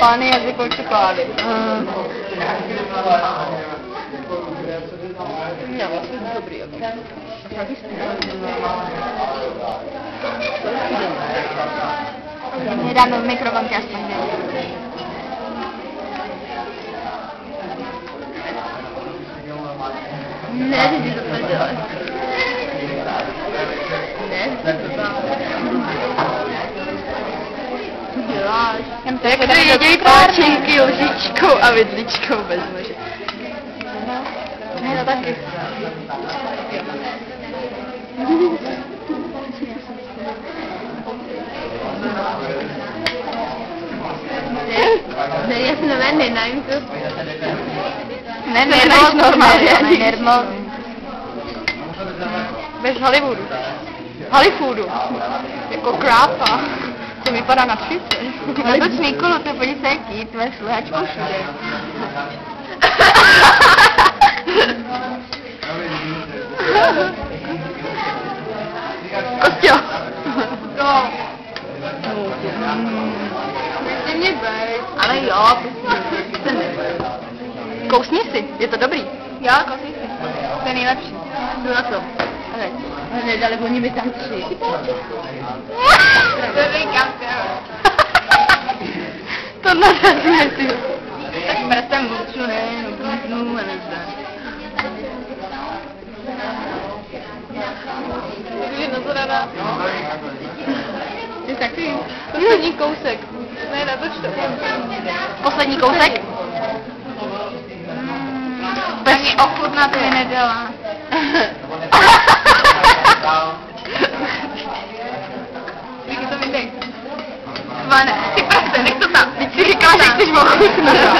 Pány jazykou čokolády. Já vlastně dobrý, jako. Nedávno v mikrovlnce aspoň dělal. Ne, že ty to neděláš. Ne, že ty to děláš. Jak to jedí páčinky lžičkou a vidličkou bez nože. Ne, to taky. Deberías no ver nena, Ne, normálně, normálně. Bez Hollywoodu. Hollywoodu. Jako krápa. To vypadá na 30. Na to Nikolu, to podívej se jaký, tvoje sluhačkou všude. Kostě. No. Ty mě bej. Ale jo, kousni si, je to dobrý. Jo, kousni si. To je nejlepší. Jdu na to. Ale nedali, oni mi tam 3. To říkám, to narazíme si. Tak prstem vůču, ne, no, a nezdá. Takže na to dá. Je takový poslední kousek. Ne, natoč to. Poslední kousek? Bez ochutná to mi nedělá. Víky to mi dej. Ty prostě, nech to tam. Teď si říkáš, že chceš ochutnat.